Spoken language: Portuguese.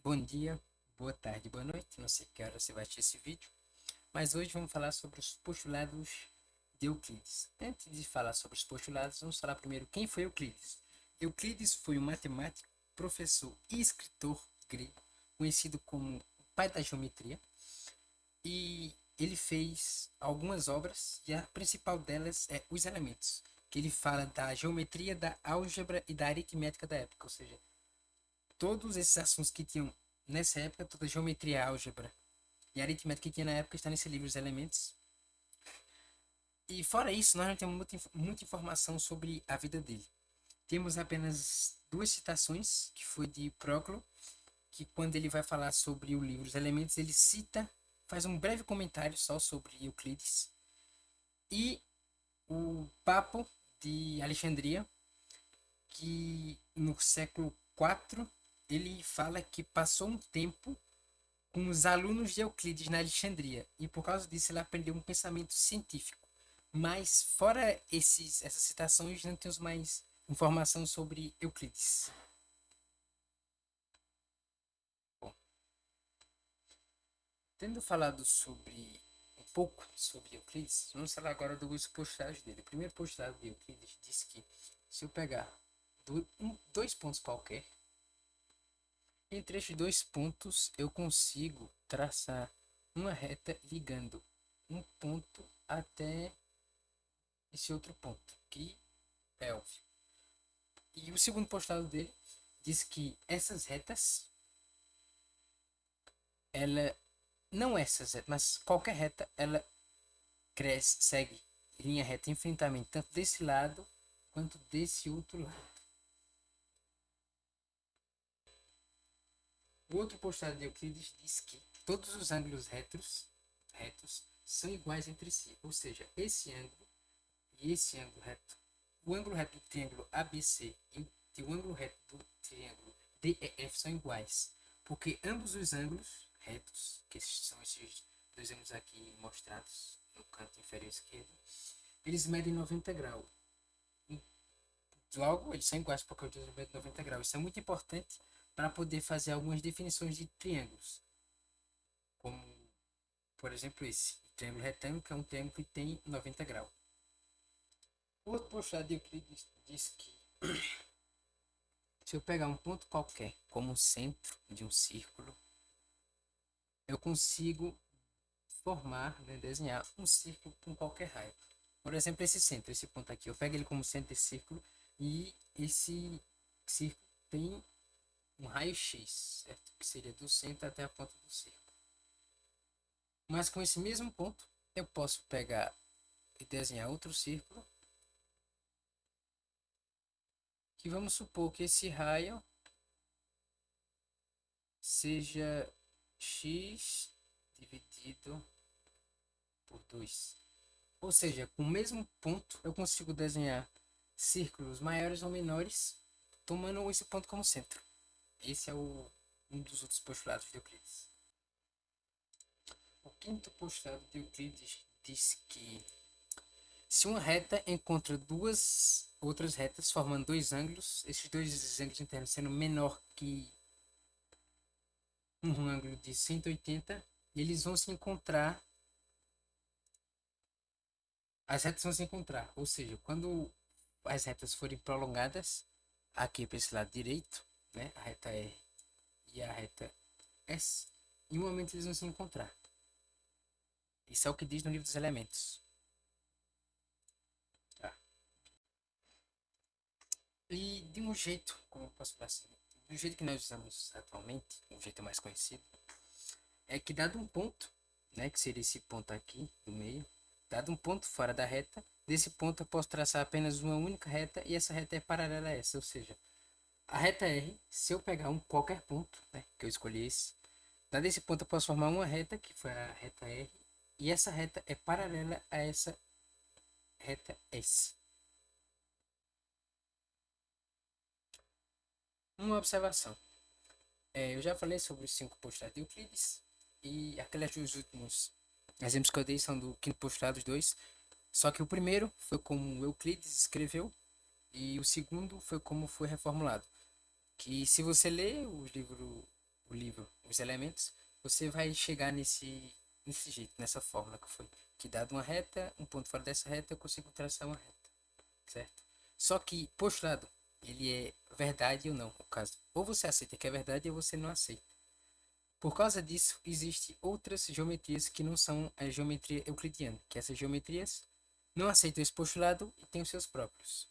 Bom dia, boa tarde, boa noite. Não sei que hora você vai assistir esse vídeo, mas hoje vamos falar sobre os postulados de Euclides. Antes de falar sobre os postulados, vamos falar primeiro quem foi Euclides. Euclides foi um matemático, professor e escritor grego, conhecido como o pai da geometria, e ele fez algumas obras, e a principal delas é Os Elementos, que ele fala da geometria, da álgebra e da aritmética da época, ou seja, todos esses assuntos que tinham nessa época, toda a geometria, álgebra e aritmética que tinha na época está nesse livro Os Elementos. E fora isso, nós não temos muita informação sobre a vida dele. Temos apenas duas citações, que foi de Proclo, que quando ele vai falar sobre o livro Os Elementos, ele cita, faz um breve comentário só sobre Euclides. E o Papo de Alexandria, que no século IV, ele fala que passou um tempo com os alunos de Euclides na Alexandria, e por causa disso ele aprendeu um pensamento científico. Mas fora essas citações, não temos mais informação sobre Euclides. Bom, tendo falado sobre um pouco sobre Euclides, vamos falar agora dos postulados dele. O primeiro postulado de Euclides diz que se eu pegar dois pontos qualquer, entre estes dois pontos eu consigo traçar uma reta ligando um ponto até esse outro ponto, que é óbvio. E o segundo postulado dele diz que essas retas, ela não essas retas, mas qualquer reta, ela cresce, segue linha reta infinitamente, tanto desse lado quanto desse outro lado. O outro postulado de Euclides diz que todos os ângulos retos são iguais entre si, ou seja, esse ângulo e esse ângulo reto, o ângulo reto do triângulo ABC e o ângulo reto do triângulo DEF são iguais, porque ambos os ângulos retos, que são esses dois ângulos aqui mostrados no canto inferior esquerdo, eles medem 90 graus. Logo, eles são iguais porque os dois medem 90 graus. Isso é muito importante para poder fazer algumas definições de triângulos, como, por exemplo, esse. O triângulo retângulo, que é um triângulo que tem 90 graus. O outro postulado de Euclides diz que se eu pegar um ponto qualquer como o centro de um círculo, eu consigo formar, né, desenhar um círculo com qualquer raio. Por exemplo, esse centro, esse ponto aqui, eu pego ele como centro desse círculo e esse círculo tem um raio X, certo? Que seria do centro até a ponta do círculo. Mas com esse mesmo ponto, eu posso pegar e desenhar outro círculo, que vamos supor que esse raio seja x dividido por 2. Ou seja, com o mesmo ponto eu consigo desenhar círculos maiores ou menores, tomando esse ponto como centro. Esse é um dos outros postulados de Euclides. O quinto postulado de Euclides diz que se uma reta encontra duas outras retas formando dois ângulos, esses dois ângulos internos sendo menor que um ângulo de 180, eles vão se encontrar, as retas vão se encontrar. Ou seja, quando as retas forem prolongadas, aqui para esse lado direito, né, a reta R e a reta S, em um momento eles vão se encontrar. Isso é o que diz no livro dos elementos. Tá? E de um jeito, como eu posso falar assim, do jeito que nós usamos atualmente, um jeito mais conhecido, é que dado um ponto, né, que seria esse ponto aqui do meio, dado um ponto fora da reta, desse ponto eu posso traçar apenas uma única reta e essa reta é paralela a essa, ou seja, a reta R, se eu pegar qualquer ponto, né, que eu escolhi esse, dado esse ponto eu posso formar uma reta, que foi a reta R, e essa reta é paralela a essa reta S. Uma observação. Eu já falei sobre os cinco postulados de Euclides, e aqueles dois últimos exemplos que eu dei são do quinto postulado, os dois. Só que o primeiro foi como Euclides escreveu, e o segundo foi como foi reformulado. Que se você ler o livro o livro Os Elementos, você vai chegar nesse jeito, nessa fórmula que foi. Que dado uma reta, um ponto fora dessa reta, eu consigo traçar uma reta, certo? Só que postulado, ele é verdade ou não, no caso. Ou você aceita que é verdade ou você não aceita. Por causa disso, existem outras geometrias que não são a geometria euclidiana, que essas geometrias não aceitam esse postulado e têm os seus próprios.